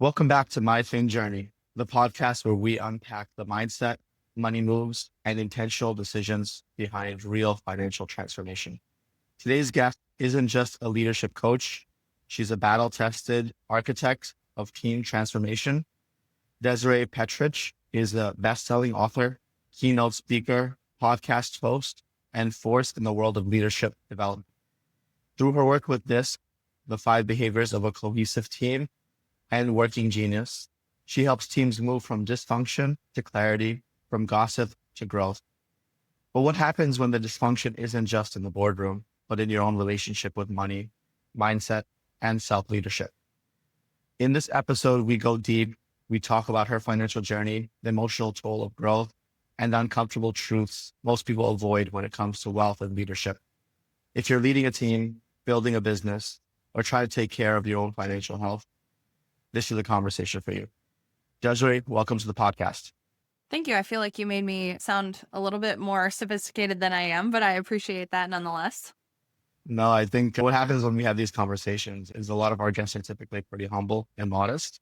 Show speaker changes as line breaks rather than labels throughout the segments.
Welcome back to MyFinJourney, the podcast where we unpack the mindset, money moves, and intentional decisions behind real financial transformation. Today's guest isn't just a leadership coach. She's a battle-tested architect of team transformation. Desiree Petrich is a best-selling author, keynote speaker, podcast host, and force in the world of leadership development. Through her work with the 5 behaviors of a cohesive team, and Working Genius, she helps teams move from dysfunction to clarity, from gossip to growth. But what happens when the dysfunction isn't just in the boardroom, but in your own relationship with money, mindset, and self-leadership? In this episode, we go deep. We talk about her financial journey, the emotional toll of growth, and the uncomfortable truths most people avoid when it comes to wealth and leadership. If you're leading a team, building a business, or trying to take care of your own financial health, this is a conversation for you. Desiree, welcome to the podcast.
Thank you. I feel like you made me sound a little bit more sophisticated than I am, but I appreciate that nonetheless.
No, I think what happens when we have these conversations is a lot of our guests are typically pretty humble and modest.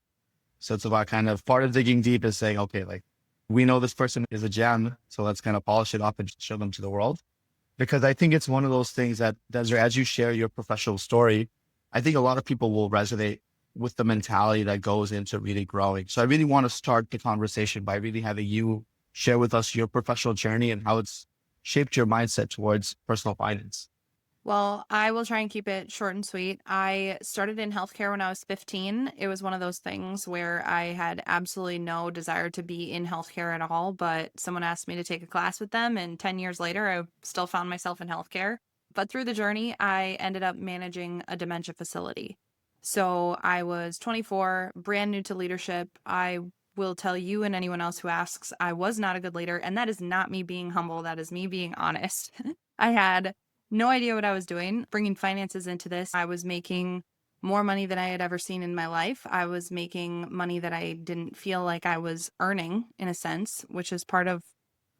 So it's about kind of part of digging deep is saying, okay, like we know this person is a gem, so let's kind of polish it up and show them to the world. Because I think it's one of those things that, Desiree, as you share your professional story, I think a lot of people will resonate with the mentality that goes into really growing. So I really want to start the conversation by really having you share with us your professional journey and how it's shaped your mindset towards personal finance.
Well, I will try and keep it short and sweet. I started in healthcare when I was 15. It was one of those things where I had absolutely no desire to be in healthcare at all, but someone asked me to take a class with them, and 10 years later, I still found myself in healthcare. But through the journey, I ended up managing a dementia facility. So I was 24, brand new to leadership. I will tell you and anyone else who asks, I was not a good leader. And that is not me being humble. That is me being honest. I had no idea what I was doing. Bringing finances into this, I was making more money than I had ever seen in my life. I was making money that I didn't feel like I was earning, in a sense, which is part of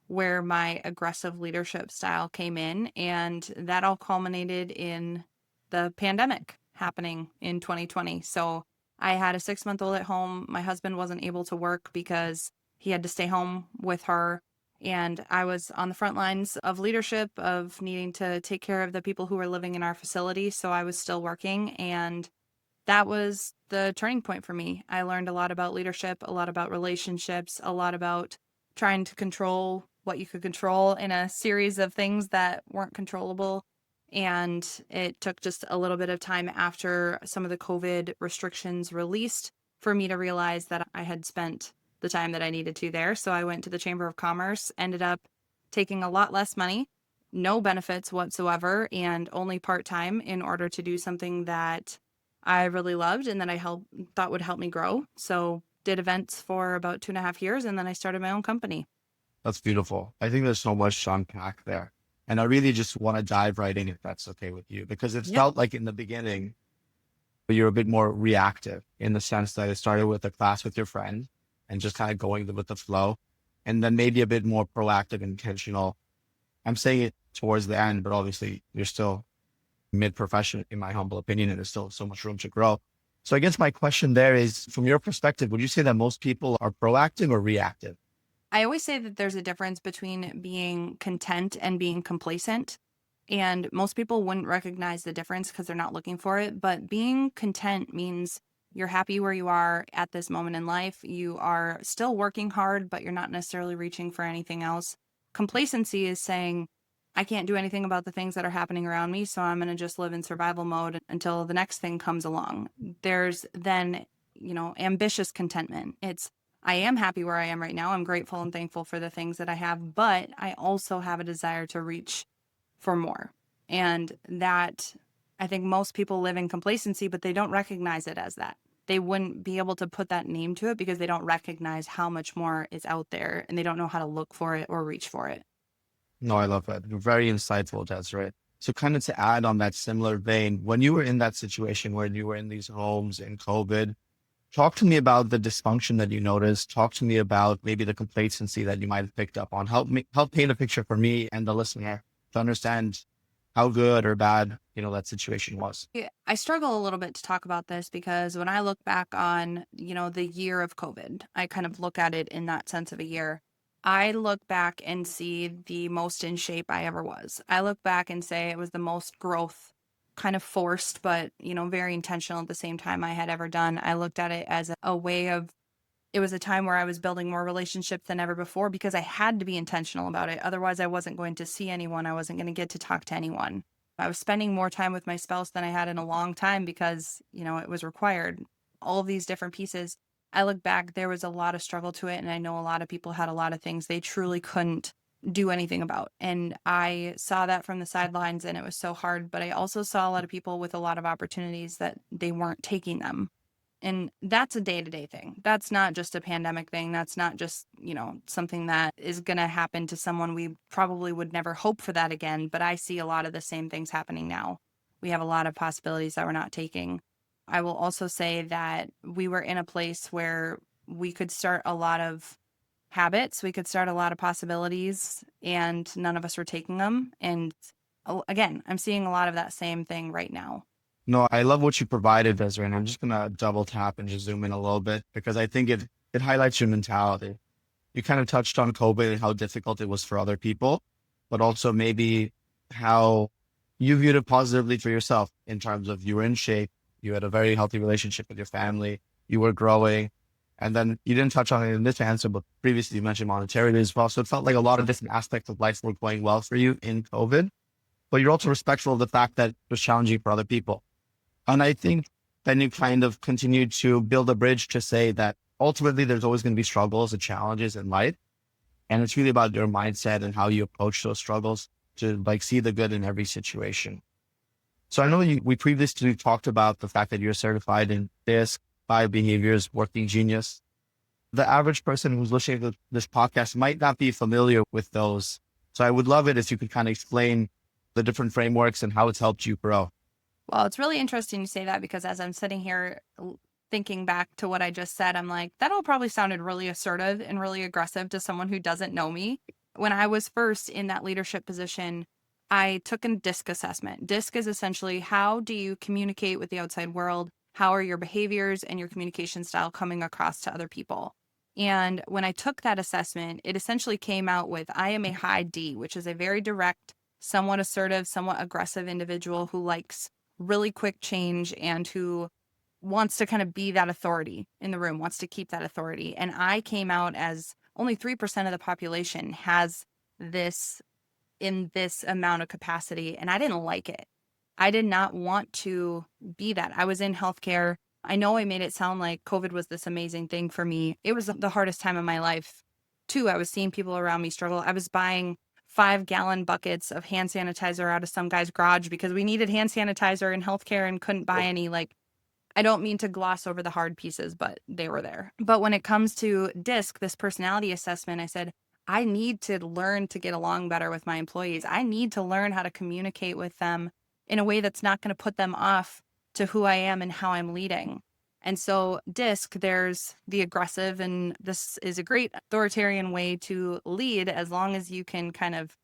where my aggressive leadership style came in. And that all culminated in the pandemic happening in 2020. So I had a 6-month-old at home. My husband wasn't able to work because he had to stay home with her. And I was on the front lines of leadership, of needing to take care of the people who were living in our facility. So I was still working. And that was the turning point for me. I learned a lot about leadership, a lot about relationships, a lot about trying to control what you could control in a series of things that weren't controllable. And it took just a little bit of time after some of the COVID restrictions released for me to realize that I had spent the time that I needed to there. So I went to the Chamber of Commerce, ended up taking a lot less money, no benefits whatsoever, and only part-time in order to do something that I really loved and that thought would help me grow. So did events for about 2.5 years, and then I started my own company.
That's beautiful. I think there's so much to unpack there. And I really just want to dive right in if that's okay with you, because it
Yep.
felt like in the beginning, you're a bit more reactive in the sense that it started with a class with your friend and just kind of going with the flow, and then maybe a bit more proactive, intentional. I'm saying it towards the end, but obviously you're still mid-profession, in my humble opinion, and there's still so much room to grow. So I guess my question there is, from your perspective, would you say that most people are proactive or reactive?
I always say that there's a difference between being content and being complacent. And most people wouldn't recognize the difference because they're not looking for it. But being content means you're happy where you are at this moment in life. You are still working hard, but you're not necessarily reaching for anything else. Complacency is saying, I can't do anything about the things that are happening around me, so I'm going to just live in survival mode until the next thing comes along. There's then, ambitious contentment. It's, I am happy where I am right now. I'm grateful and thankful for the things that I have, but I also have a desire to reach for more. And that, I think most people live in complacency, but they don't recognize it as that. They wouldn't be able to put that name to it because they don't recognize how much more is out there and they don't know how to look for it or reach for it.
No, I love that. Very insightful, Desiree. So kind of to add on that similar vein, when you were in that situation where you were in these homes in COVID, talk to me about the dysfunction that you noticed. Talk to me about maybe the complacency that you might have picked up on. Help paint a picture for me and the listener to understand how good or bad, that situation was.
Yeah, I struggle a little bit to talk about this because when I look back on, the year of COVID, I kind of look at it in that sense of a year. I look back and see the most in shape I ever was. I look back and say it was the most growth, kind of forced, but, very intentional at the same time I had ever done. I looked at it as a way of, it was a time where I was building more relationships than ever before because I had to be intentional about it. Otherwise, I wasn't going to see anyone. I wasn't going to get to talk to anyone. I was spending more time with my spouse than I had in a long time because, it was required. All of these different pieces. I look back, there was a lot of struggle to it. And I know a lot of people had a lot of things they truly couldn't do anything about. And I saw that from the sidelines and it was so hard. But I also saw a lot of people with a lot of opportunities that they weren't taking them. And that's a day-to-day thing. That's not just a pandemic thing. That's not just, something that is going to happen to someone. We probably would never hope for that again, but I see a lot of the same things happening now. We have a lot of possibilities that we're not taking. I will also say that we were in a place where we could start a lot of habits, we could start a lot of possibilities, and none of us were taking them. And again, I'm seeing a lot of that same thing right now.
No, I love what you provided, Desiree, and I'm just gonna double tap and just zoom in a little bit because I think it highlights your mentality. You kind of touched on COVID and how difficult it was for other people, but also maybe how you viewed it positively for yourself in terms of you were in shape, you had a very healthy relationship with your family, you were growing, and then you didn't touch on it in this answer, but previously you mentioned monetarily as well. So it felt like a lot of different aspects of life were going well for you in COVID, but you're also respectful of the fact that it was challenging for other people. And I think then you kind of continue to build a bridge to say that ultimately there's always going to be struggles and challenges in life. And it's really about your mindset and how you approach those struggles to like see the good in every situation. So I know we previously talked about the fact that you're certified in DISC, five behaviors, working genius. The average person who's listening to this podcast might not be familiar with those. So I would love it if you could kind of explain the different frameworks and how it's helped you grow.
Well, it's really interesting you say that because as I'm sitting here thinking back to what I just said, I'm like, that all probably sounded really assertive and really aggressive to someone who doesn't know me. When I was first in that leadership position, I took a DISC assessment. DISC is essentially how do you communicate with the outside world? How are your behaviors and your communication style coming across to other people? And when I took that assessment, it essentially came out with I am a high D, which is a very direct, somewhat assertive, somewhat aggressive individual who likes really quick change and who wants to kind of be that authority in the room, wants to keep that authority. And I came out as only 3% of the population has this in this amount of capacity. And I didn't like it. I did not want to be that. I was in healthcare. I know I made it sound like COVID was this amazing thing for me. It was the hardest time of my life, too. I was seeing people around me struggle. I was buying 5-gallon buckets of hand sanitizer out of some guy's garage because we needed hand sanitizer in healthcare and couldn't buy any. Like, I don't mean to gloss over the hard pieces, but they were there. But when it comes to DISC, this personality assessment, I said, I need to learn to get along better with my employees. I need to learn how to communicate with them in a way that's not going to put them off to who I am and how I'm leading. And so DISC, there's the aggressive, and this is a great authoritarian way to lead as long as you can kind of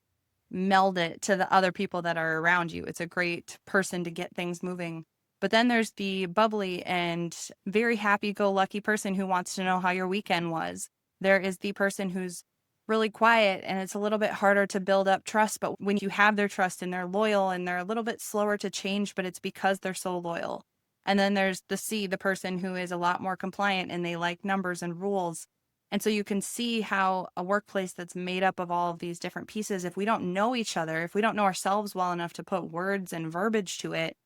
meld it to the other people that are around you. It's a great person to get things moving. But then there's the bubbly and very happy-go-lucky person who wants to know how your weekend was. There is the person who's really quiet and it's a little bit harder to build up trust. But when you have their trust and they're loyal and they're a little bit slower to change, but it's because they're so loyal. And then there's the C, the person who is a lot more compliant and they like numbers and rules. And so you can see how a workplace that's made up of all of these different pieces, if we don't know each other, if we don't know ourselves well enough to put words and verbiage to it,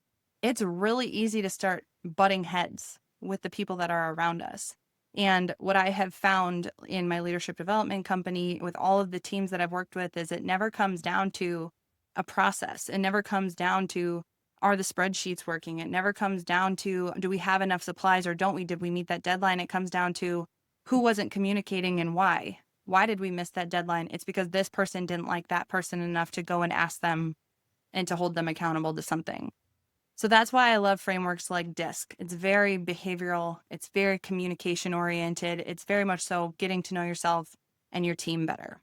it's really easy to start butting heads with the people that are around us. And what I have found in my leadership development company with all of the teams that I've worked with is it never comes down to a process. It never comes down to, are the spreadsheets working? It never comes down to, do we have enough supplies or don't we? Did we meet that deadline? It comes down to who wasn't communicating and why. Why did we miss that deadline? It's because this person didn't like that person enough to go and ask them and to hold them accountable to something. So that's why I love frameworks like DISC. It's very behavioral. It's very communication oriented. It's very much so getting to know yourself and your team better.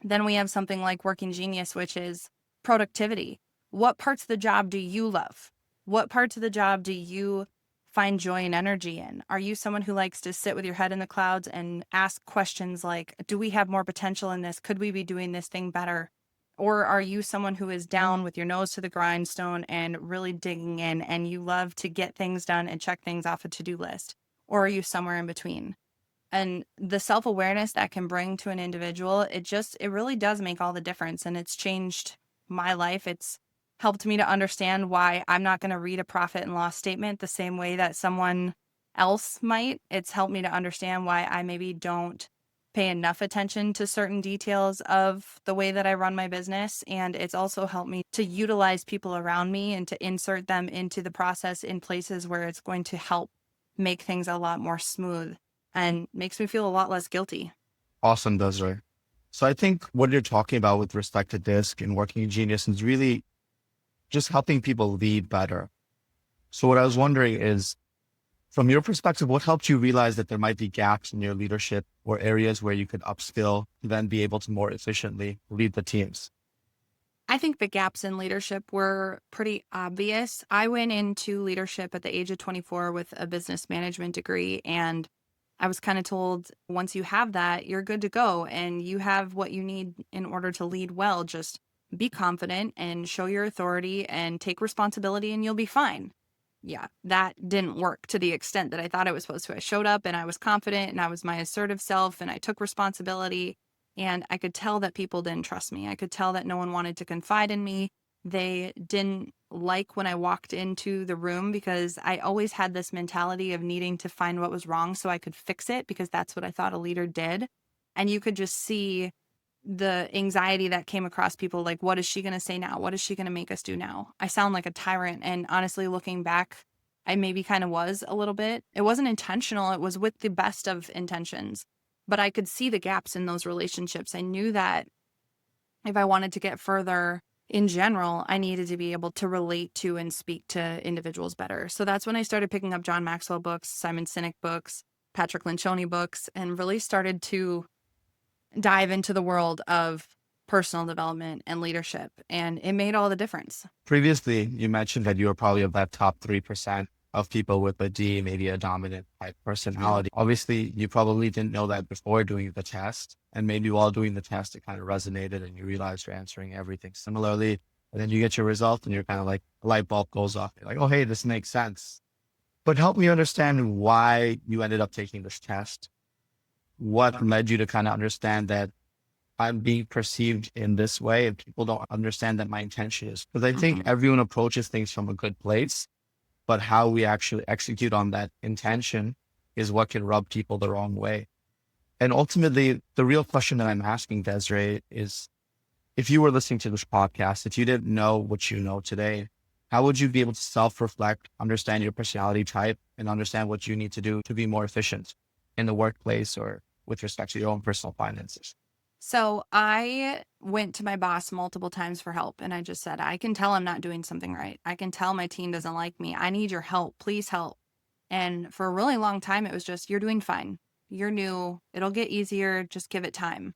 Then we have something like Working Genius, which is productivity. What parts of the job do you love? What parts of the job do you find joy and energy in? Are you someone who likes to sit with your head in the clouds and ask questions like, do we have more potential in this? Could we be doing this thing better? Or are you someone who is down with your nose to the grindstone and really digging in and you love to get things done and check things off a to-do list? Or are you somewhere in between? And the self-awareness that can bring to an individual, it really does make all the difference. And it's changed my life. It's helped me to understand why I'm not going to read a profit and loss statement the same way that someone else might. It's helped me to understand why I maybe don't pay enough attention to certain details of the way that I run my business. And it's also helped me to utilize people around me and to insert them into the process in places where it's going to help make things a lot more smooth and makes me feel a lot less guilty.
Awesome, Desiree. So I think what you're talking about with respect to DISC and Working Genius is really just helping people lead better. So what I was wondering is, from your perspective, what helped you realize that there might be gaps in your leadership or areas where you could upskill to then be able to more efficiently lead the teams?
I think the gaps in leadership were pretty obvious. I went into leadership at the age of 24 with a business management degree, and I was kind of told once you have that, you're good to go and you have what you need in order to lead well. Just be confident and show your authority and take responsibility, and you'll be fine. Yeah, that didn't work to the extent that I thought it was supposed to. I showed up and I was confident and I was my assertive self and I took responsibility. And I could tell that people didn't trust me. I could tell that no one wanted to confide in me. They didn't like when I walked into the room because I always had this mentality of needing to find what was wrong so I could fix it because that's what I thought a leader did. And you could just see the anxiety that came across people like, what is she going to say now? What is she going to make us do now? I sound like a tyrant. And honestly, looking back, I maybe kind of was a little bit. It wasn't intentional. It was with the best of intentions. But I could see the gaps in those relationships. I knew that if I wanted to get further in general, I needed to be able to relate to and speak to individuals better. So that's when I started picking up John Maxwell books, Simon Sinek books, Patrick Lencioni books, and really started to dive into the world of personal development and leadership. And it made all the difference.
Previously, you mentioned that you were probably of that top 3% of people with a D, maybe a dominant type personality. Obviously, you probably didn't know that before doing the test. And maybe while doing the test, it kind of resonated and you realize you're answering everything similarly. And then you get your result and you're kind of like, a light bulb goes off. You're like, oh, hey, this makes sense. But help me understand why you ended up taking this test. What led you to kind of understand that I'm being perceived in this way and people don't understand that my intention is? Because I think everyone approaches things from a good place, but how we actually execute on that intention is what can rub people the wrong way. And ultimately, the real question that I'm asking, Desiree, is if you were listening to this podcast, if you didn't know what you know today, how would you be able to self-reflect, understand your personality type, and understand what you need to do to be more efficient in the workplace or with respect to your own personal finances?
So I went to my boss multiple times for help. And I just said, I can tell I'm not doing something right. I can tell my team doesn't like me. I need your help. Please help. And for a really long time, it was just, you're doing fine. You're new. It'll get easier. Just give it time.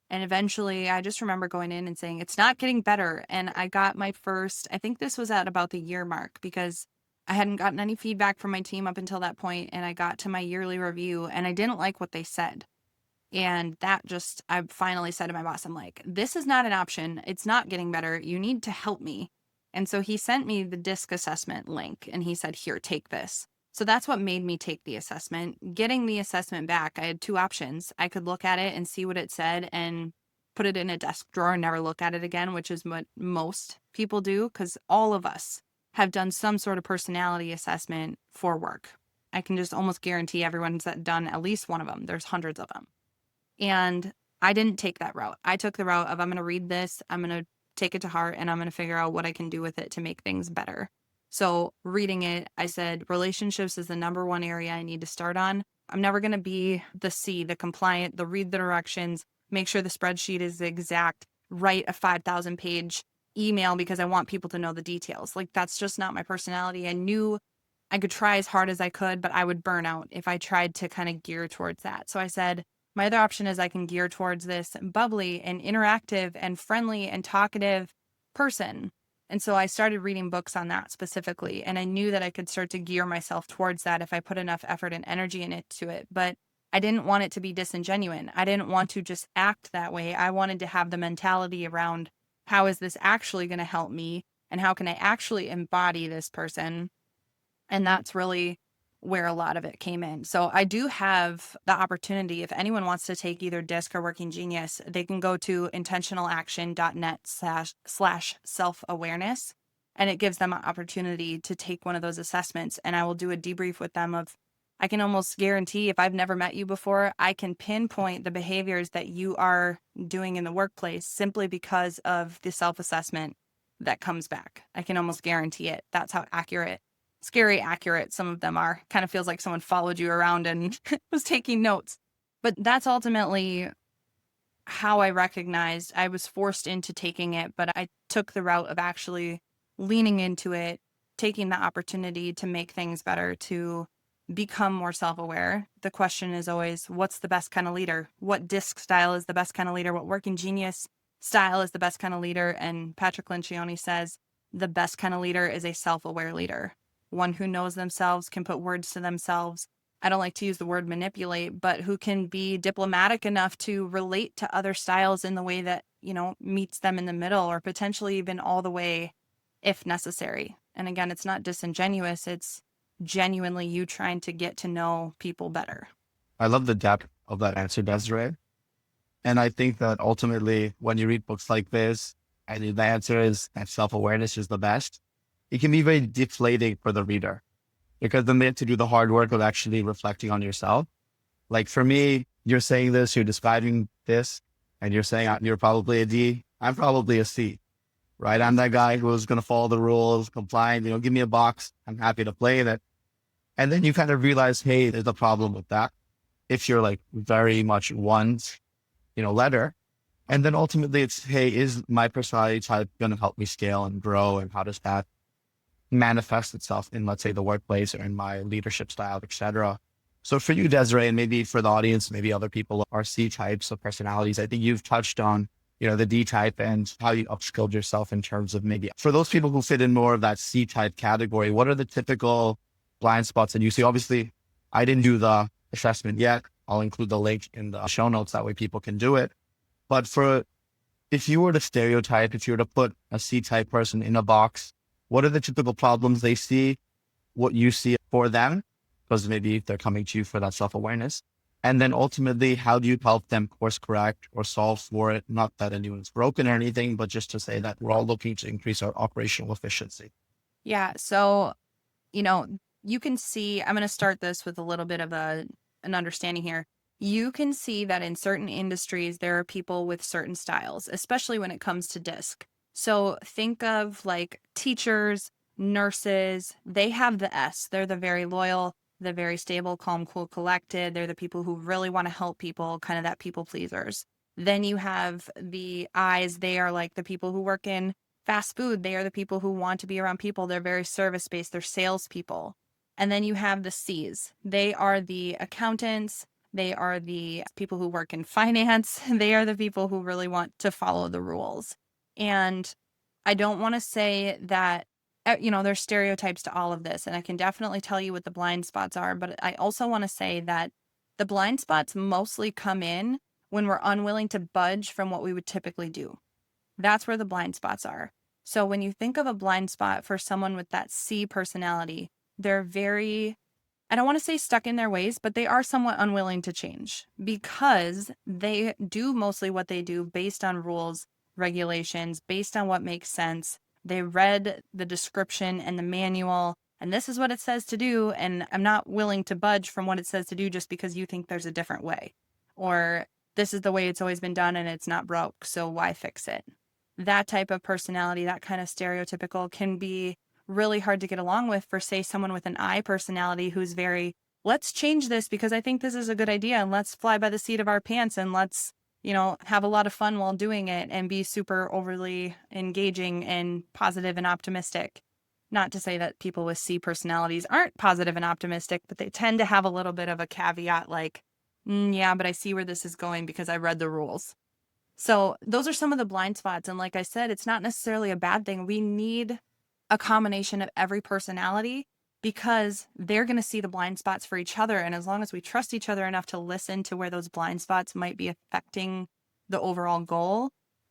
And eventually, I just remember going in and saying, it's not getting better. And I got my first, I think this was at about the year mark because I hadn't gotten any feedback from my team up until that point. And I got to my yearly review and I didn't like what they said. And that just, I finally said to my boss, I'm like, this is not an option. It's not getting better. You need to help me. And so he sent me the DISC assessment link and he said, here, take this. So that's what made me take the assessment. Getting the assessment back, I had two options. I could look at it and see what it said and put it in a desk drawer and never look at it again, which is what most people do because all of us have done some sort of personality assessment for work. I can just almost guarantee everyone's done at least one of them. There's hundreds of them. And I didn't take that route. I took the route of I'm going to read this, I'm going to take it to heart, and I'm going to figure out what I can do with it to make things better. So reading it, I said, relationships is the number one area I need to start on. I'm never going to be the C, the compliant, the read the directions, make sure the spreadsheet is exact, write a 5,000 page email because I want people to know the details. Like that's just not my personality. I knew I could try as hard as I could, but I would burn out if I tried to kind of gear towards that. So I said, my other option is I can gear towards this bubbly and interactive and friendly and talkative person. And so I started reading books on that specifically. And I knew that I could start to gear myself towards that if I put enough effort and energy into it. But I didn't want it to be disingenuous. I didn't want to just act that way. I wanted to have the mentality around, how is this actually going to help me? And how can I actually embody this person? And that's really where a lot of it came in. So I do have the opportunity, if anyone wants to take either DISC or Working Genius, they can go to intentionalaction.net/slash self-awareness. And it gives them an opportunity to take one of those assessments. And I will do a debrief with them of, I can almost guarantee, if I've never met you before, I can pinpoint the behaviors that you are doing in the workplace simply because of the self-assessment that comes back. I can almost guarantee it. That's how scary accurate some of them are. Kind of feels like someone followed you around and was taking notes. But that's ultimately how I recognized I was forced into taking it, but I took the route of actually leaning into it, taking the opportunity to make things better, to become more self-aware. The question is always, what's the best kind of leader? What DISC style is the best kind of leader? What Working Genius style is the best kind of leader? And Patrick Lencioni says, the best kind of leader is a self-aware leader. One who knows themselves, can put words to themselves. I don't like to use the word manipulate, but who can be diplomatic enough to relate to other styles in the way that, meets them in the middle, or potentially even all the way if necessary. And again, it's not disingenuous. It's genuinely you trying to get to know people better.
I love the depth of that answer, Desiree. And I think that ultimately, when you read books like this, and the answer is that self-awareness is the best, it can be very deflating for the reader, because then they have to do the hard work of actually reflecting on yourself. Like for me, you're saying this, you're describing this, and you're saying you're probably a D. I'm probably a C, right? I'm that guy who's going to follow the rules, compliant, give me a box. I'm happy to play in it. And then you kind of realize, hey, there's a problem with that. If you're like very much one's, letter. And then ultimately it's, hey, is my personality type going to help me scale and grow? And how does that manifest itself in, let's say, the workplace or in my leadership style, et cetera? So for you, Desiree, and maybe for the audience, maybe other people are C types of personalities. I think you've touched on, the D type and how you upskilled yourself in terms of, maybe for those people who fit in more of that C type category, what are the typical blind spots that you see? Obviously, I didn't do the assessment yet. I'll include the link in the show notes. That way people can do it. But if you were to stereotype, if you were to put a C type person in a box, what are the typical problems they see, what you see for them? Because maybe they're coming to you for that self-awareness. And then ultimately, how do you help them course correct or solve for it? Not that anyone's broken or anything, but just to say that we're all looking to increase our operational efficiency.
Yeah. So, you can see, I'm going to start this with a little bit of an understanding here. You can see that in certain industries, there are people with certain styles, especially when it comes to DISC. So think of like teachers, nurses, they have the S. They're the very loyal, the very stable, calm, cool, collected. They're the people who really want to help people, kind of that people pleasers. Then you have the I's. They are like the people who work in fast food. They are the people who want to be around people. They're very service-based. They're salespeople. And then you have the C's. They are the accountants. They are the people who work in finance. They are the people who really want to follow the rules. And I don't want to say that, there's stereotypes to all of this. And I can definitely tell you what the blind spots are. But I also want to say that the blind spots mostly come in when we're unwilling to budge from what we would typically do. That's where the blind spots are. So when you think of a blind spot for someone with that C personality, they're very, I don't want to say stuck in their ways, but they are somewhat unwilling to change because they do mostly what they do based on rules, regulations, based on what makes sense. They read the description and the manual, and this is what it says to do, and I'm not willing to budge from what it says to do just because you think there's a different way. Or this is the way it's always been done and it's not broke, so why fix it? That type of personality, that kind of stereotypical, can be really hard to get along with for, say, someone with an I personality who's very, let's change this because I think this is a good idea and let's fly by the seat of our pants and let's, have a lot of fun while doing it and be super overly engaging and positive and optimistic. Not to say that people with C personalities aren't positive and optimistic, but they tend to have a little bit of a caveat like, yeah, but I see where this is going because I read the rules. So those are some of the blind spots. And like I said, it's not necessarily a bad thing. We need a combination of every personality because they're going to see the blind spots for each other. And as long as we trust each other enough to listen to where those blind spots might be affecting the overall goal,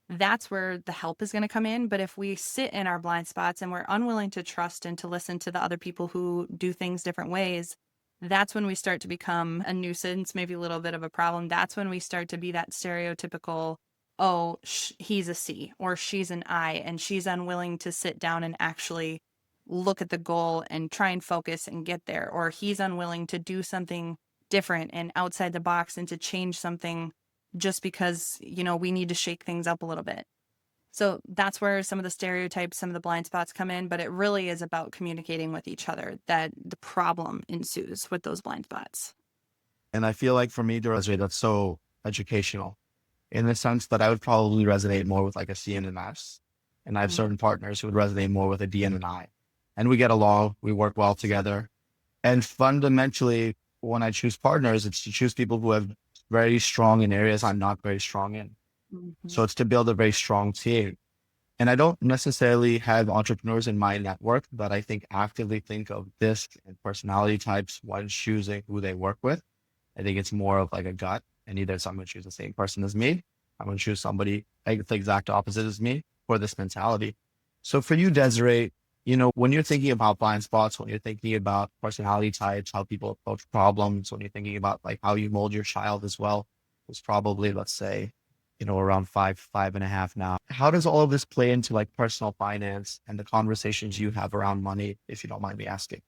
that's where the help is going to come in. But if we sit in our blind spots and we're unwilling to trust and to listen to the other people who do things different ways, that's when we start to become a nuisance, maybe a little bit of a problem. That's when we start to be that stereotypical, oh, he's a C or she's an I, and she's unwilling to sit down and actually look at the goal and try and focus and get there. Or he's unwilling to do something different and outside the box and to change something just because, we need to shake things up a little bit. So that's where some of the stereotypes, some of the blind spots come in, but it really is about communicating with each other that the problem ensues with those blind spots.
And I feel like for me, Desiree, that's so educational in the sense that I would probably resonate more with like a C and an S. And I have certain partners who would resonate more with a D and an I. And we get along, we work well together. And fundamentally, when I choose partners, it's to choose people who have very strong in areas I'm not very strong in.
Mm-hmm.
So it's to build a very strong team. And I don't necessarily have entrepreneurs in my network that I think actively think of this and personality types when choosing who they work with. I think it's more of like a gut, and either I'm going to choose the same person as me, I'm going to choose somebody like the exact opposite as me for this mentality. So for you, Desiree, when you're thinking about blind spots, when you're thinking about personality types, how people approach problems, when you're thinking about like how you mold your child as well, who's probably, let's say, around 5.5 now. How does all of this play into like personal finance and the conversations you have around money, if you don't mind me asking?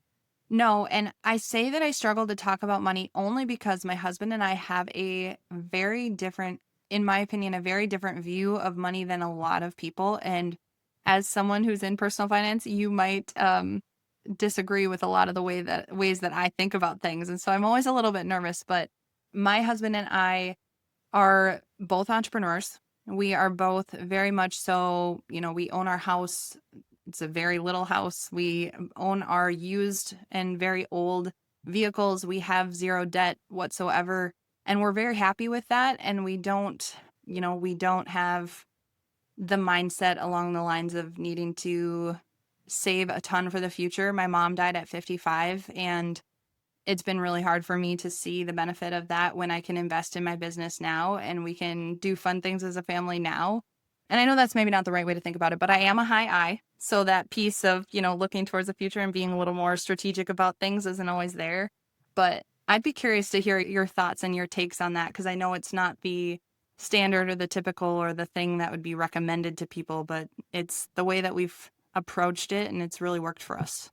No, and I say that I struggle to talk about money only because my husband and I have a very different, in my opinion, a very different view of money than a lot of people. And as someone who's in personal finance, you might disagree with a lot of the ways that I think about things. And so I'm always a little bit nervous, but my husband and I are both entrepreneurs. We are both very much so, we own our house. It's a very little house. We own our used and very old vehicles. We have zero debt whatsoever. And we're very happy with that. And we don't have the mindset along the lines of needing to save a ton for the future. My mom died at 55, and it's been really hard for me to see the benefit of that when I can invest in my business now and we can do fun things as a family now. And I know that's maybe not the right way to think about it, but I am a high I. So that piece of, looking towards the future and being a little more strategic about things isn't always there. But I'd be curious to hear your thoughts and your takes on that, because I know it's not the standard or the typical or the thing that would be recommended to people, but it's the way that we've approached it and it's really worked for us.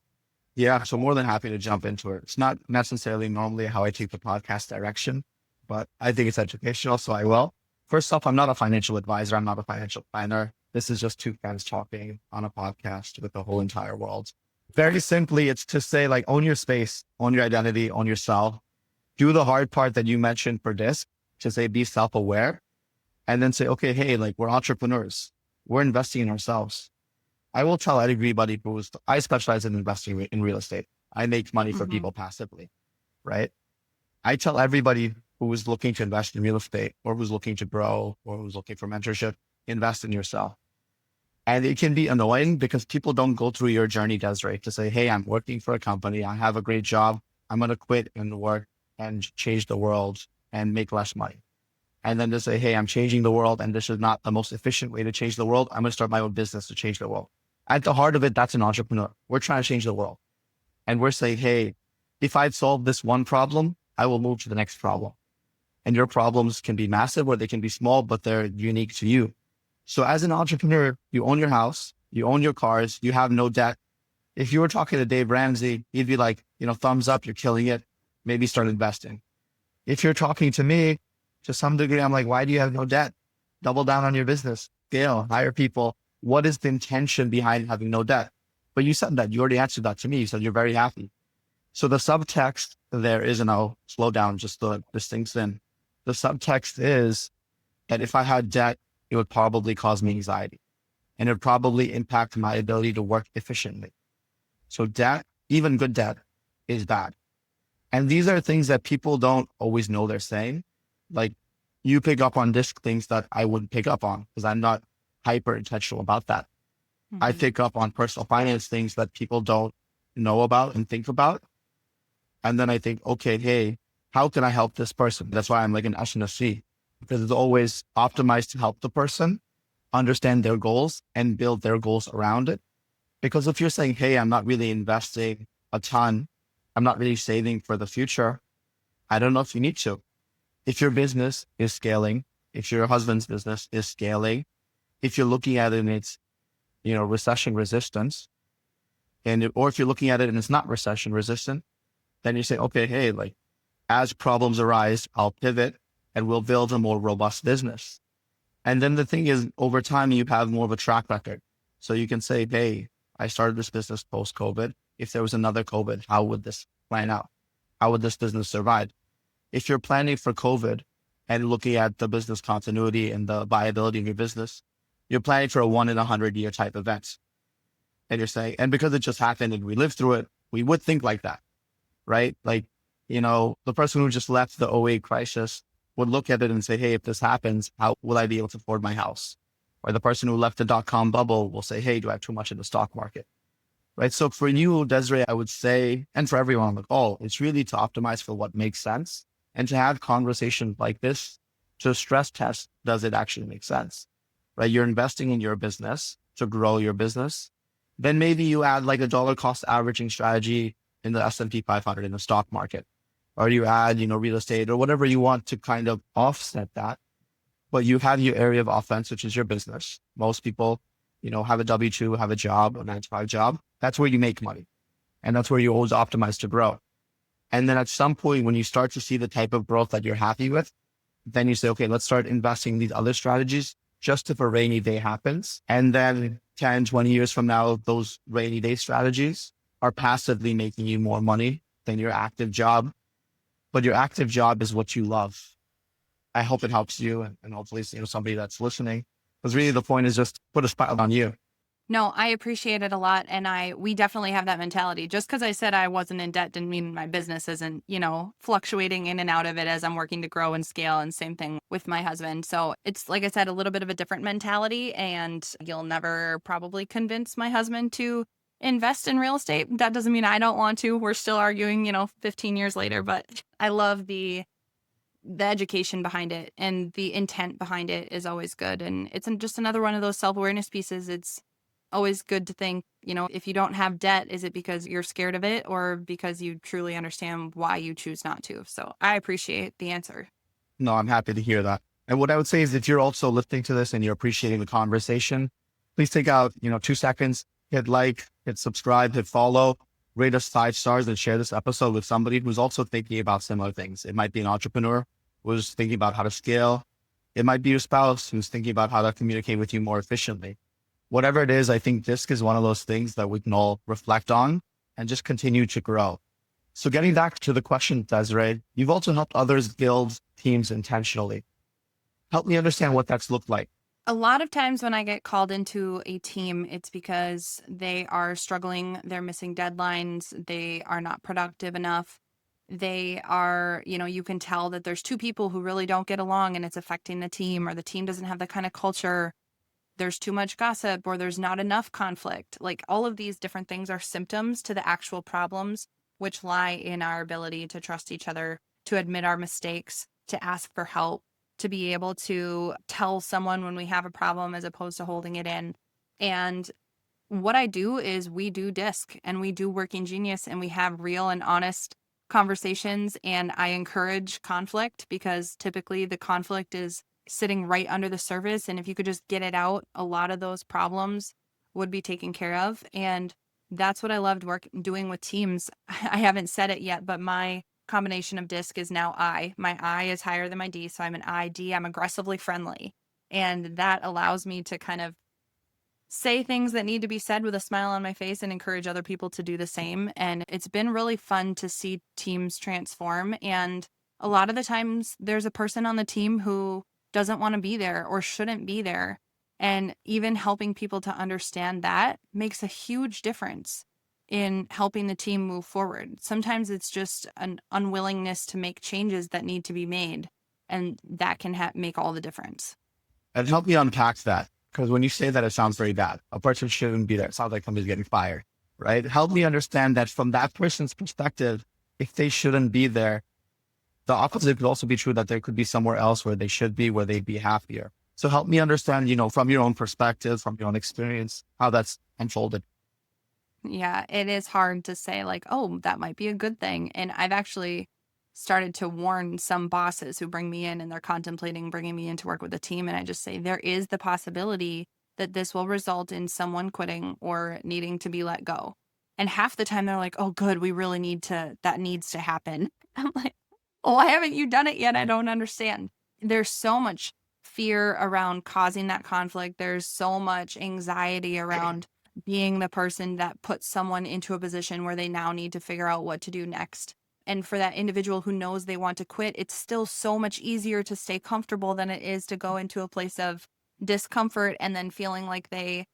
Yeah, so more than happy to jump into it. It's not necessarily normally how I take the podcast direction, but I think it's educational, so I will. First off, I'm not a financial advisor. I'm not a financial planner. This is just two friends talking on a podcast with the whole entire world. Very simply, it's to say like, own your space, own your identity, own yourself. Do the hard part that you mentioned for this, to say be self-aware, and then say, okay, hey, like we're entrepreneurs. We're investing in ourselves. I will tell everybody I specialize in investing in real estate. I make money for
Mm-hmm.
people passively, right? I tell everybody who is looking to invest in real estate or who's looking to grow or who's looking for mentorship, invest in yourself. And it can be annoying because people don't go through your journey, Desiree, to say, hey, I'm working for a company. I have a great job. I'm going to quit and work and change the world and make less money. And then to say, hey, I'm changing the world and this is not the most efficient way to change the world. I'm going to start my own business to change the world. At the heart of it, that's an entrepreneur. We're trying to change the world. And we're saying, hey, if I've solved this one problem, I will move to the next problem. And your problems can be massive or they can be small, but they're unique to you. So as an entrepreneur, you own your house, you own your cars, you have no debt. If you were talking to Dave Ramsey, he'd be like, thumbs up, you're killing it. Maybe start investing. If you're talking to me, to some degree, I'm like, why do you have no debt? Double down on your business, scale, hire people. What is the intention behind having no debt? But you said that, you already answered that to me. You said you're very happy. So the subtext there is, and I'll slow down just so this sinks in. The subtext is that if I had debt, it would probably cause me anxiety and it would probably impact my ability to work efficiently. So debt, even good debt, is bad. And these are things that people don't always know they're saying. Like, You pick up on disc things that I wouldn't pick up on because I'm not hyper intentional about that. I
Mhm.
pick up on personal finance things that people don't know about and think about. And then I think, okay, hey, how can I help this person? That's why I'm like an S&C, because it's always optimized to help the person understand their goals and build their goals around it. Because if you're saying, hey, I'm not really investing a ton, I'm not really saving for the future, I don't know if you need to. If your business is scaling, if your husband's business is scaling, if you're looking at it in its, recession resistance, or if you're looking at it and it's not recession resistant, then you say, okay, hey, like as problems arise, I'll pivot and we'll build a more robust business. And then the thing is, over time, you have more of a track record. So you can say, hey, I started this business post COVID. If there was another COVID, how would this plan out? How would this business survive? If you're planning for COVID and looking at the business continuity and the viability of your business, you're planning for a 1 in 100 year type event. And you're saying, and because it just happened and we lived through it, we would think like that, right? Like, the person who just left the '08 crisis would look at it and say, hey, if this happens, how will I be able to afford my house? Or the person who left the dot-com bubble will say, hey, do I have too much in the stock market? Right. So for you, Desiree, I would say, and for everyone on the call, it's really to optimize for what makes sense and to have conversations like this to stress test, does it actually make sense? Right. You're investing in your business to grow your business. Then maybe you add like a dollar cost averaging strategy in the S&P 500 in the stock market, or you add, real estate or whatever you want to kind of offset that. But you have your area of offense, which is your business. Most people, have a W-2, have a job, a 9 to 5 job. That's where you make money. And that's where you always optimize to grow. And then at some point, when you start to see the type of growth that you're happy with, then you say, okay, let's start investing in these other strategies just if a rainy day happens. And then 10, 20 years from now, those rainy day strategies are passively making you more money than your active job. But your active job is what you love. I hope it helps you and hopefully, somebody that's listening. Because really the point is just put a spotlight on you.
No, I appreciate it a lot, and we definitely have that mentality. Just because I said I wasn't in debt didn't mean my business isn't, fluctuating in and out of it as I'm working to grow and scale, and same thing with my husband. So it's, like I said, a little bit of a different mentality, and you'll never probably convince my husband to invest in real estate. That doesn't mean I don't want to. We're still arguing, 15 years later, but I love the education behind it, and the intent behind it is always good. And it's just another one of those self-awareness pieces. It's always good to think, if you don't have debt, is it because you're scared of it or because you truly understand why you choose not to? So I appreciate the answer.
No, I'm happy to hear that. And what I would say is if you're also listening to this and you're appreciating the conversation, please take out, 2 seconds, hit like, hit subscribe, hit follow, rate us 5 stars and share this episode with somebody who's also thinking about similar things. It might be an entrepreneur who's thinking about how to scale. It might be your spouse who's thinking about how to communicate with you more efficiently. Whatever it is, I think DISC is one of those things that we can all reflect on and just continue to grow. So getting back to the question, Desiree, you've also helped others build teams intentionally. Help me understand what that's looked like.
A lot of times when I get called into a team, it's because they are struggling, they're missing deadlines, they are not productive enough. They are, you can tell that there's two people who really don't get along and it's affecting the team, or the team doesn't have the kind of culture. There's too much gossip, or there's not enough conflict. Like, all of these different things are symptoms to the actual problems, which lie in our ability to trust each other, to admit our mistakes, to ask for help, to be able to tell someone when we have a problem as opposed to holding it in. And what I do is we do DISC and we do Working Genius, and we have real and honest conversations. And I encourage conflict because typically the conflict is sitting right under the surface. And if you could just get it out, a lot of those problems would be taken care of. And that's what I loved doing with teams. I haven't said it yet, but my combination of DISC is now I. My I is higher than my D. So I'm an ID. I'm aggressively friendly. And that allows me to kind of say things that need to be said with a smile on my face and encourage other people to do the same. And it's been really fun to see teams transform. And a lot of the times there's a person on the team who doesn't want to be there or shouldn't be there. And even helping people to understand that makes a huge difference in helping the team move forward. Sometimes it's just an unwillingness to make changes that need to be made. And that can make all the difference.
And help me unpack that. Because when you say that, it sounds very bad. A person shouldn't be there. It sounds like somebody's getting fired, right? Help me understand that from that person's perspective, if they shouldn't be there, the opposite could also be true, that there could be somewhere else where they should be, where they'd be happier. So help me understand, from your own perspective, from your own experience, how that's unfolded.
Yeah, it is hard to say like, oh, that might be a good thing. And I've actually started to warn some bosses who bring me in and they're contemplating bringing me in to work with a team. And I just say, there is the possibility that this will result in someone quitting or needing to be let go. And half the time they're like, oh, good, we really that needs to happen. I'm like, well, why haven't you done it yet? I don't understand. There's so much fear around causing that conflict. There's so much anxiety around being the person that puts someone into a position where they now need to figure out what to do next. And for that individual who knows they want to quit, it's still so much easier to stay comfortable than it is to go into a place of discomfort and then feeling like they're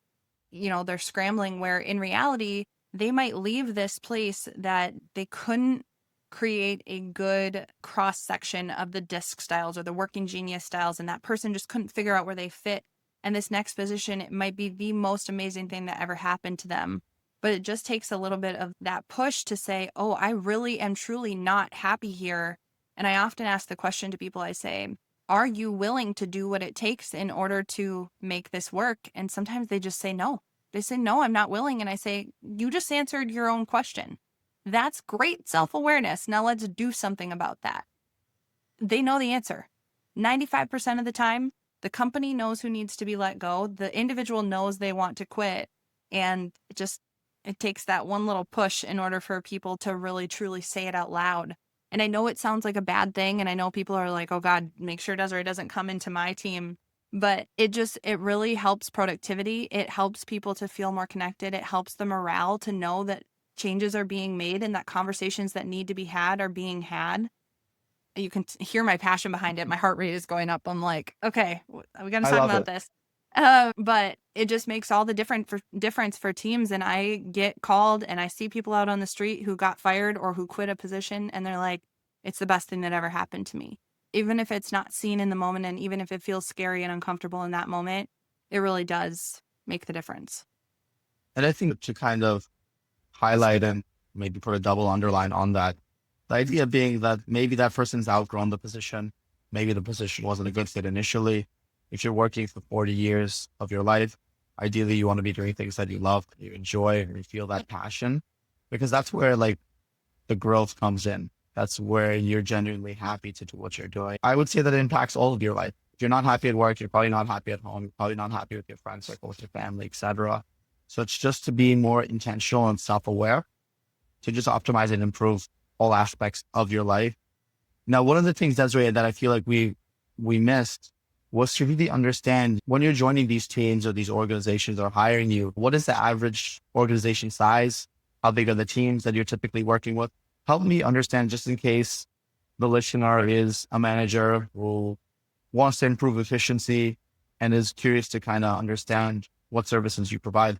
scrambling, where in reality, they might leave this place that they couldn't create a good cross section of the disc styles or the working genius styles. And that person just couldn't figure out where they fit. And this next position, it might be the most amazing thing that ever happened to them. But it just takes a little bit of that push to say, oh, I really am truly not happy here. And I often ask the question to people, I say, are you willing to do what it takes in order to make this work? And sometimes they just say no. They say, no, I'm not willing. And I say, you just answered your own question. That's great self-awareness. Now let's do something about that. They know the answer. 95% of the time, the company knows who needs to be let go. The individual knows they want to quit. And it takes that one little push in order for people to really, truly say it out loud. And I know it sounds like a bad thing. And I know people are like, oh God, make sure Desiree doesn't come into my team. But it really helps productivity. It helps people to feel more connected. It helps the morale to know that changes are being made and that conversations that need to be had are being had. You can hear my passion behind it. My heart rate is going up. I'm like, okay, we got to
I
talk
love
about
it.
this. But it just makes all the difference for teams. And I get called and I see people out on the street who got fired or who quit a position. And they're like, it's the best thing that ever happened to me. Even if it's not seen in the moment, and even if it feels scary and uncomfortable in that moment, it really does make the difference.
And I think to kind of highlight and maybe put a double underline on that, the idea being that maybe that person's outgrown the position. Maybe the position wasn't a good fit initially. If you're working for 40 years of your life, ideally you want to be doing things that you love, that you enjoy, and you feel that passion, because that's where like the growth comes in. That's where you're genuinely happy to do what you're doing. I would say that it impacts all of your life. If you're not happy at work, you're probably not happy at home. You're probably not happy with your friends, circle, with your family, etc. So it's just to be more intentional and self-aware, to just optimize and improve all aspects of your life. Now, one of the things, Desiree, that I feel like we missed was to really understand when you're joining these teams or these organizations or hiring you, what is the average organization size? How big are the teams that you're typically working with? Help me understand, just in case the listener is a manager who wants to improve efficiency and is curious to kind of understand what services you provide.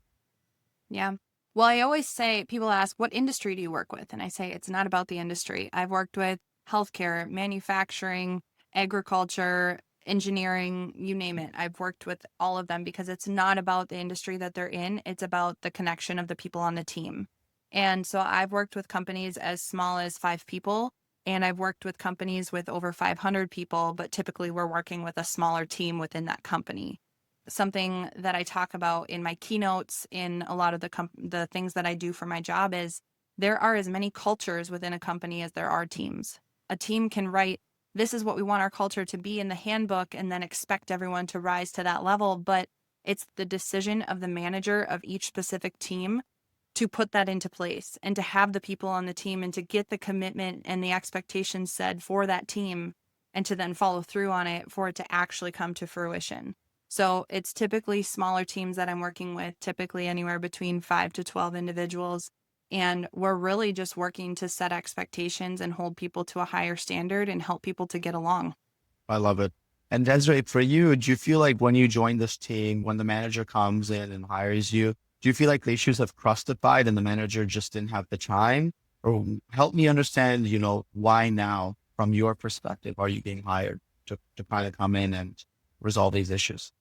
Yeah. Well, I always say, people ask, what industry do you work with? And I say, it's not about the industry. I've worked with healthcare, manufacturing, agriculture, engineering, you name it. I've worked with all of them because it's not about the industry that they're in. It's about the connection of the people on the team. And so I've worked with companies as small as 5 people, and I've worked with companies with over 500 people, but typically we're working with a smaller team within that company. Something that I talk about in my keynotes, in a lot of the things that I do for my job, is there are as many cultures within a company as there are teams. A team can write, this is what we want our culture to be in the handbook, and then expect everyone to rise to that level. But it's the decision of the manager of each specific team to put that into place and to have the people on the team and to get the commitment and the expectations said for that team and to then follow through on it for it to actually come to fruition. So it's typically smaller teams that I'm working with, typically anywhere between 5 to 12 individuals. And we're really just working to set expectations and hold people to a higher standard and help people to get along.
I love it. And Desiree, for you, do you feel like when you join this team, when the manager comes in and hires you, do you feel like the issues have crustified and the manager just didn't have the time? Or help me understand, why now, from your perspective, are you being hired? to kind of come in and resolve these issues?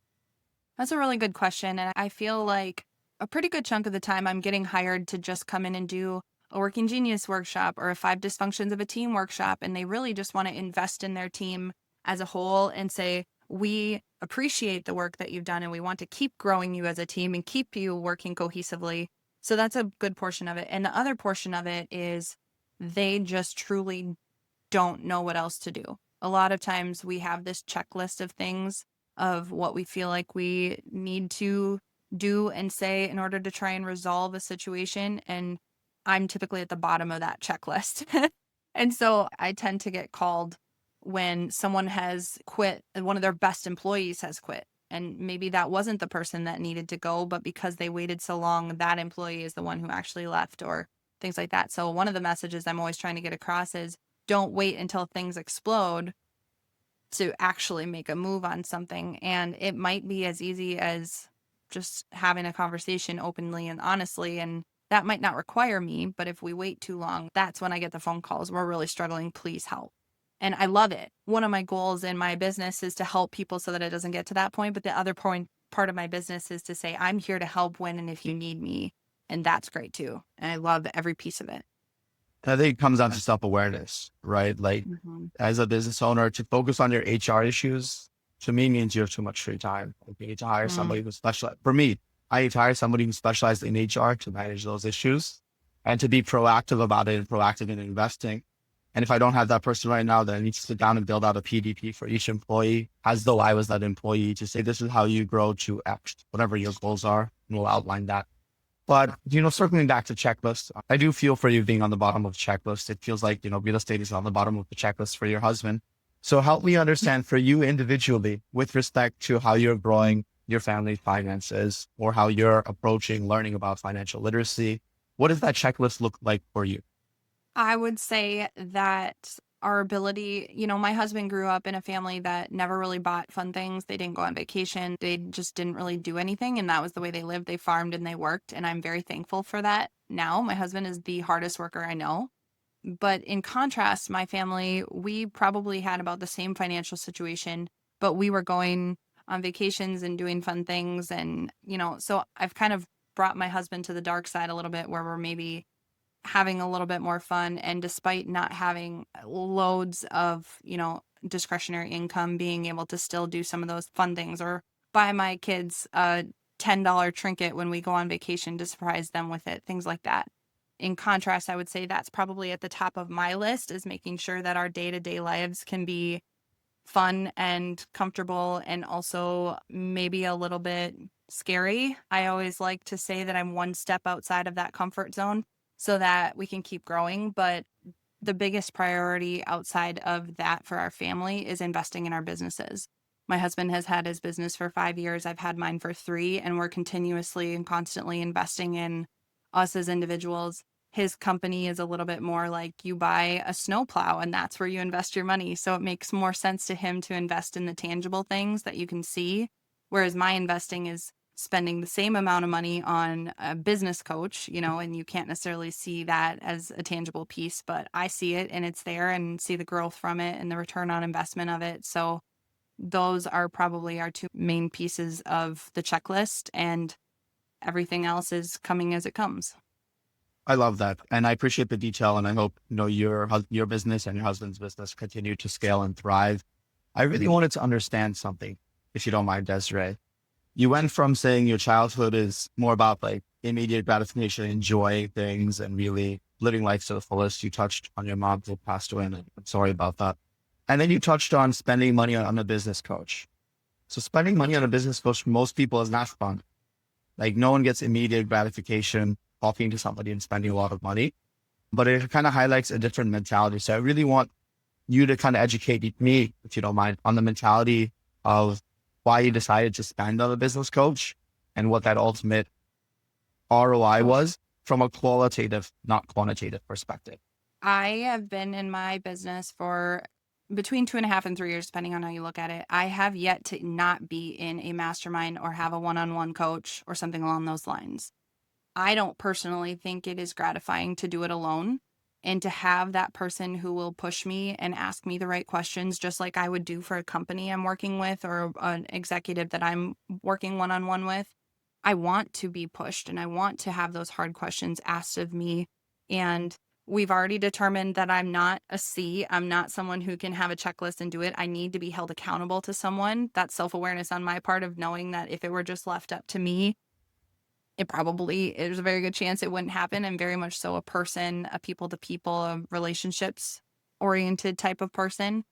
That's a really good question. And I feel like a pretty good chunk of the time I'm getting hired to just come in and do a working genius workshop or a 5 dysfunctions of a team workshop. And they really just want to invest in their team as a whole and say, we appreciate the work that you've done and we want to keep growing you as a team and keep you working cohesively. So that's a good portion of it. And the other portion of it is they just truly don't know what else to do. A lot of times we have this checklist of things of what we feel like we need to do and say in order to try and resolve a situation. And I'm typically at the bottom of that checklist. And so I tend to get called when someone has quit, and one of their best employees has quit. And maybe that wasn't the person that needed to go, but because they waited so long, that employee is the one who actually left or things like that. So one of the messages I'm always trying to get across is don't wait until things explode to actually make a move on something. And it might be as easy as just having a conversation openly and honestly. And that might not require me, but if we wait too long, that's when I get the phone calls. We're really struggling. Please help. And I love it. One of my goals in my business is to help people so that it doesn't get to that point. But the other part of my business is to say, I'm here to help when and if you need me. And that's great too. And I love every piece of it.
I think it comes down to self-awareness, right? Like
Mhm.
as a business owner, to focus on your HR issues to me means you have too much free time. Like, you need to hire
Mm.
somebody who specializes. For me, I need to hire somebody who specializes in HR to manage those issues and to be proactive about it and proactive in investing. And if I don't have that person right now, then I need to sit down and build out a PDP for each employee as though I was that employee to say, this is how you grow to X, whatever your goals are. And we'll outline that. But, circling back to checklists, I do feel for you being on the bottom of the checklist. It feels like, real estate is on the bottom of the checklist for your husband. So help me understand for you individually with respect to how you're growing your family finances or how you're approaching learning about financial literacy. What does that checklist look like for you?
I would say that our ability, my husband grew up in a family that never really bought fun things. They didn't go on vacation. They just didn't really do anything. And that was the way they lived. They farmed and they worked. And I'm very thankful for that. Now, my husband is the hardest worker I know. But in contrast, my family, we probably had about the same financial situation, but we were going on vacations and doing fun things. And, so I've kind of brought my husband to the dark side a little bit where we're maybe having a little bit more fun. And despite not having loads of, discretionary income, being able to still do some of those fun things or buy my kids a $10 trinket when we go on vacation to surprise them with it, things like that. In contrast, I would say that's probably at the top of my list is making sure that our day-to-day lives can be fun and comfortable and also maybe a little bit scary. I always like to say that I'm one step outside of that comfort zone so that we can keep growing. But the biggest priority outside of that for our family is investing in our businesses. My husband has had his business for 5 years. I've had mine for 3, and we're continuously and constantly investing in us as individuals. His company is a little bit more like you buy a snowplow and that's where you invest your money. So it makes more sense to him to invest in the tangible things that you can see. Whereas my investing is spending the same amount of money on a business coach, and you can't necessarily see that as a tangible piece, but I see it and it's there and see the growth from it and the return on investment of it. So those are probably our 2 main pieces of the checklist, and everything else is coming as it comes.
I love that. And I appreciate the detail. And I hope, your business and your husband's business continue to scale and thrive. I really wanted to understand something, if you don't mind, Desiree. You went from saying your childhood is more about like immediate gratification, enjoying things and really living life to the fullest. You touched on your mom who passed away, and I'm sorry about that. And then you touched on spending money on a business coach. So spending money on a business coach for most people is not fun. Like no one gets immediate gratification talking to somebody and spending a lot of money, but it kind of highlights a different mentality. So I really want you to kind of educate me, if you don't mind, on the mentality of why you decided to spend on a business coach and what that ultimate ROI was from a qualitative, not quantitative perspective.
I have been in my business for between 2.5 and 3 years, depending on how you look at it. I have yet to not be in a mastermind or have a one-on-one coach or something along those lines. I don't personally think it is gratifying to do it alone. And to have that person who will push me and ask me the right questions, just like I would do for a company I'm working with or an executive that I'm working one-on-one with, I want to be pushed and I want to have those hard questions asked of me. And we've already determined that I'm not a C. I'm not someone who can have a checklist and do it. I need to be held accountable to someone. That's self-awareness on my part of knowing that if it were just left up to me, there's a very good chance it wouldn't happen. I'm very much so a person, a people to people, a relationships oriented type of person.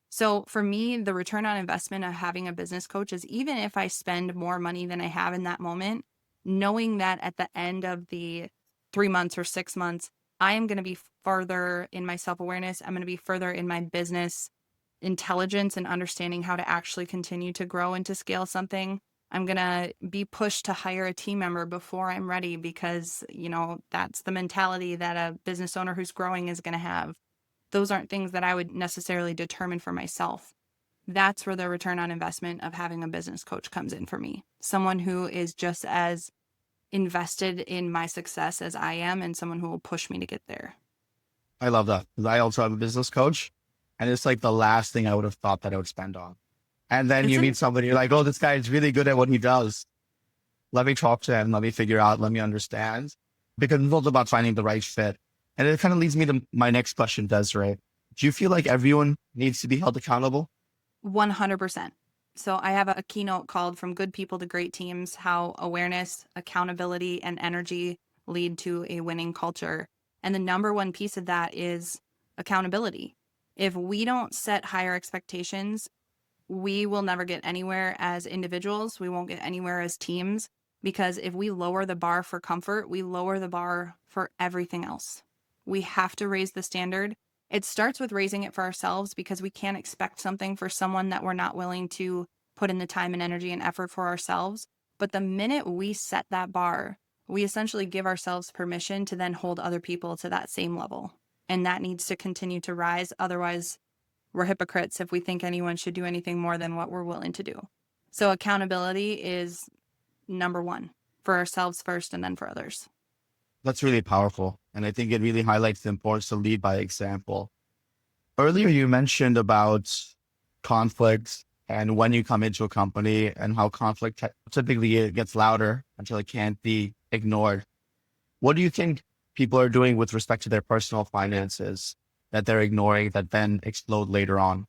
So for me, the return on investment of having a business coach is even if I spend more money than I have in that moment, knowing that at the end of the 3 months or 6 months, I am going to be further in my self awareness. I'm going to be further in my business intelligence and understanding how to actually continue to grow and to scale something. I'm going to be pushed to hire a team member before I'm ready because, that's the mentality that a business owner who's growing is going to have. Those aren't things that I would necessarily determine for myself. That's where the return on investment of having a business coach comes in for me. Someone who is just as invested in my success as I am and someone who will push me to get there.
I love that. 'Cause I also have a business coach, and it's like the last thing I would have thought that I would spend on. And then you
Isn't
meet somebody, you're like, oh, this guy is really good at what he does. Let me talk to him. Let me figure out. Let me understand. Because it's also about finding the right fit. And it kind of leads me to my next question, Desiree. Do you feel like everyone needs to be held accountable?
100%. So I have a keynote called From Good People to Great Teams, how awareness, accountability, and energy lead to a winning culture. And the number one piece of that is accountability. If we don't set higher expectations, we will never get anywhere as individuals. We won't get anywhere as teams because if we lower the bar for comfort, we lower the bar for everything else. We have to raise the standard. It starts with raising it for ourselves because we can't expect something for someone that we're not willing to put in the time and energy and effort for ourselves. But the minute we set that bar, we essentially give ourselves permission to then hold other people to that same level. And that needs to continue to rise. Otherwise, we're hypocrites if we think anyone should do anything more than what we're willing to do. So accountability is number one for ourselves first and then for others.
That's really powerful. And I think it really highlights the importance to lead by example. Earlier, you mentioned about conflict and when you come into a company and how conflict typically it gets louder until it can't be ignored. What do you think people are doing with respect to their personal finances that they're ignoring that then explode later on?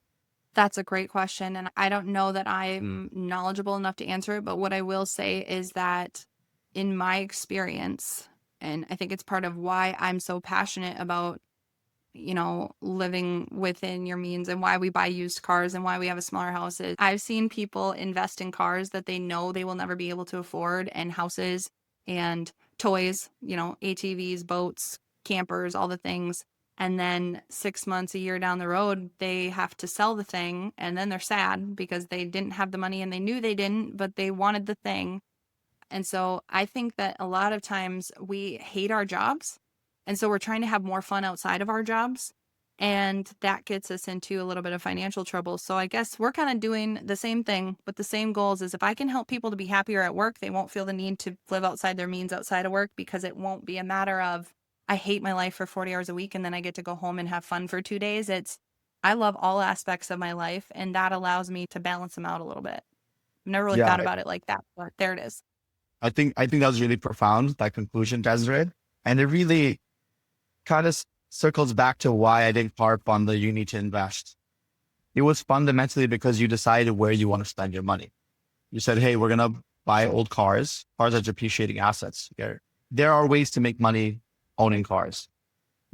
That's a great question. And I don't know that I'm knowledgeable enough to answer it, but what I will say is that in my experience, and I think it's part of why I'm so passionate about, living within your means and why we buy used cars and why we have a smaller house is I've seen people invest in cars that they know they will never be able to afford and houses and toys, ATVs, boats, campers, all the things. And then 6 months, a year down the road, they have to sell the thing. And then they're sad because they didn't have the money and they knew they didn't, but they wanted the thing. And so I think that a lot of times we hate our jobs. And so we're trying to have more fun outside of our jobs. And that gets us into a little bit of financial trouble. So I guess we're kind of doing the same thing with the same goals is if I can help people to be happier at work, they won't feel the need to live outside their means outside of work because it won't be a matter of I hate my life for 40 hours a week and then I get to go home and have fun for 2 days. I love all aspects of my life and that allows me to balance them out a little bit. I've never really
Yeah,
thought about it like that, but there it is.
I think that was really profound, that conclusion, Desiree. And it really kind of circles back to why I didn't harp on the you need to invest. It was fundamentally because you decided where you want to spend your money. You said, hey, we're going to buy old cars. Cars are depreciating assets. There are ways to make money owning cars.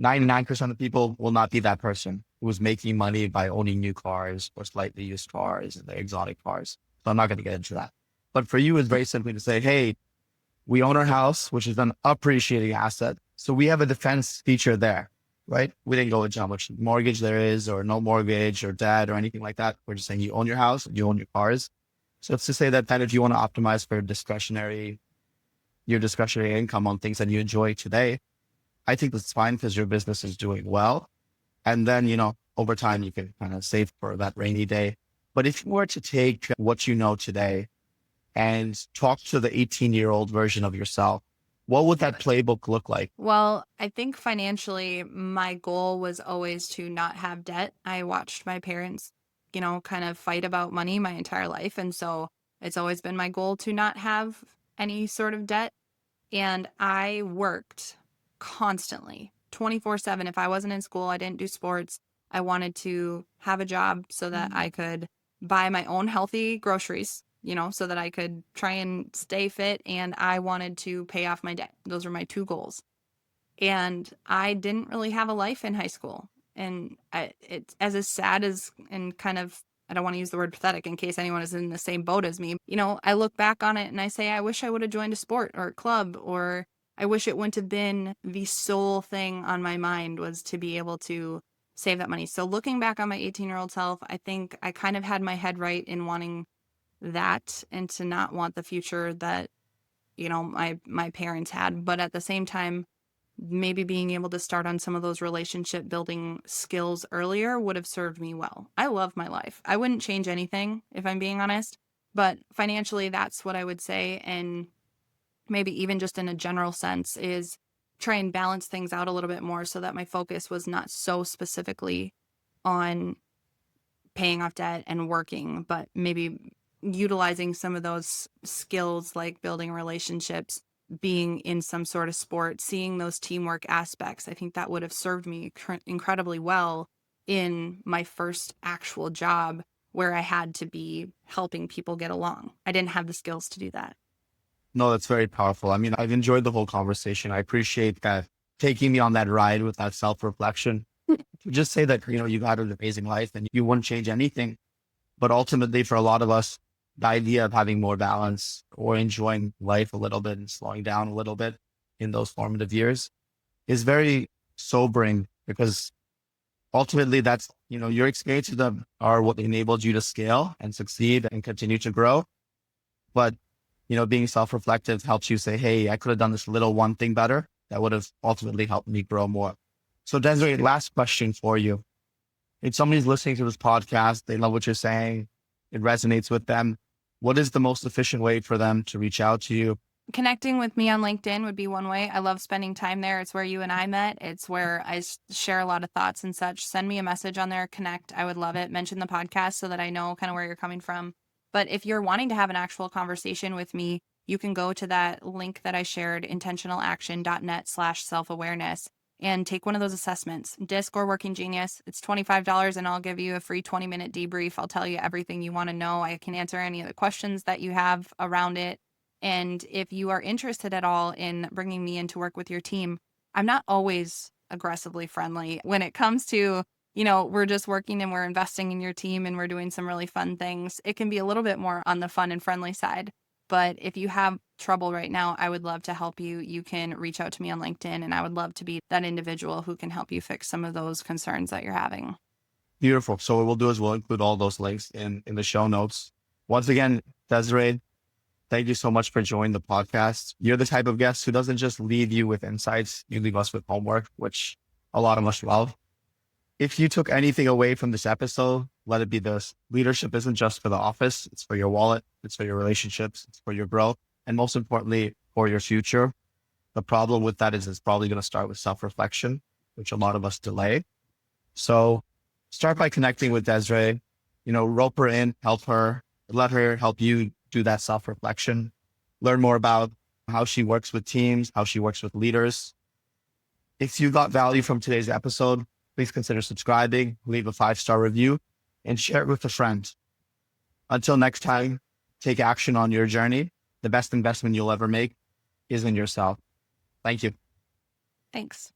99% of people will not be that person who is making money by owning new cars or slightly used cars and the exotic cars. So I'm not going to get into that. But for you, it's very simply to say, hey, we own our house, which is an appreciating asset. So we have a defense feature there, right? We didn't go into how much mortgage there is or no mortgage or debt or anything like that. We're just saying you own your house, you own your cars. So it's to say that then if you want to optimize for your discretionary income on things that you enjoy today, I think that's fine because your business is doing well. And then, over time, you can kind of save for that rainy day. But if you were to take what you know today and talk to the 18-year-old version of yourself, What would that playbook look like?
Well, I think financially, my goal was always to not have debt. I watched my parents, kind of fight about money my entire life. And so it's always been my goal to not have any sort of debt. And I worked constantly, 24/7. If I wasn't in school, I didn't do sports. I wanted to have a job so that I could buy my own healthy groceries, so that I could try and stay fit. And I wanted to pay off my debt. Those were my two goals. And I didn't really have a life in high school. And it's as sad as, and kind of, I don't want to use the word pathetic in case anyone is in the same boat as me. I look back on it and I say, I wish I would have joined a sport or a club, or I wish it wouldn't have been the sole thing on my mind was to be able to save that money. So looking back on my 18-year-old self, I think I kind of had my head right in wanting that and to not want the future that, my parents had. But at the same time, maybe being able to start on some of those relationship building skills earlier would have served me well. I love my life. I wouldn't change anything if I'm being honest, but financially, that's what I would say. And maybe even just in a general sense is try and balance things out a little bit more so that my focus was not so specifically on paying off debt and working, but maybe utilizing some of those skills like building relationships, being in some sort of sport, seeing those teamwork aspects. I think that would have served me incredibly well in my first actual job where I had to be helping people get along. I didn't have the skills to do that.
No, that's very powerful. I mean, I've enjoyed the whole conversation. I appreciate that taking me on that ride with that self-reflection. Just say that, you've had an amazing life and you wouldn't change anything. But ultimately, for a lot of us, the idea of having more balance or enjoying life a little bit and slowing down a little bit in those formative years is very sobering, because ultimately that's, your experiences are what enabled you to scale and succeed and continue to grow. But, being self-reflective helps you say, hey, I could have done this little one thing better that would have ultimately helped me grow more. So Desiree, last question for you. If somebody's listening to this podcast, they love what you're saying, it resonates with them, what is the most efficient way for them to reach out to you?
Connecting with me on LinkedIn would be one way. I love spending time there. It's where you and I met. It's where I share a lot of thoughts and such. Send me a message on there, connect. I would love it. Mention the podcast so that I know kind of where you're coming from. But if you're wanting to have an actual conversation with me, you can go to that link that I shared, intentionalaction.net/self-awareness, and take one of those assessments, DISC or Working Genius. It's $25 and I'll give you a free 20-minute debrief. I'll tell you everything you want to know. I can answer any of the questions that you have around it. And if you are interested at all in bringing me in to work with your team, I'm not always aggressively friendly when it comes to, we're just working and we're investing in your team and we're doing some really fun things. It can be a little bit more on the fun and friendly side. But if you have trouble right now, I would love to help you. You can reach out to me on LinkedIn and I would love to be that individual who can help you fix some of those concerns that you're having.
Beautiful. So what we'll do is we'll include all those links in the show notes. Once again, Desiree, thank you so much for joining the podcast. You're the type of guest who doesn't just leave you with insights, you leave us with homework, which a lot of us love. If you took anything away from this episode, let it be this: leadership isn't just for the office. It's for your wallet. It's for your relationships. It's for your growth. And most importantly, for your future. The problem with that is it's probably going to start with self-reflection, which a lot of us delay. So start by connecting with Desiree, rope her in, help her, let her help you do that self-reflection, learn more about how she works with teams, how she works with leaders. If you got value from today's episode, please consider subscribing, leave a 5-star review, and share it with a friend. Until next time, take action on your journey. The best investment you'll ever make is in yourself. Thank you.
Thanks.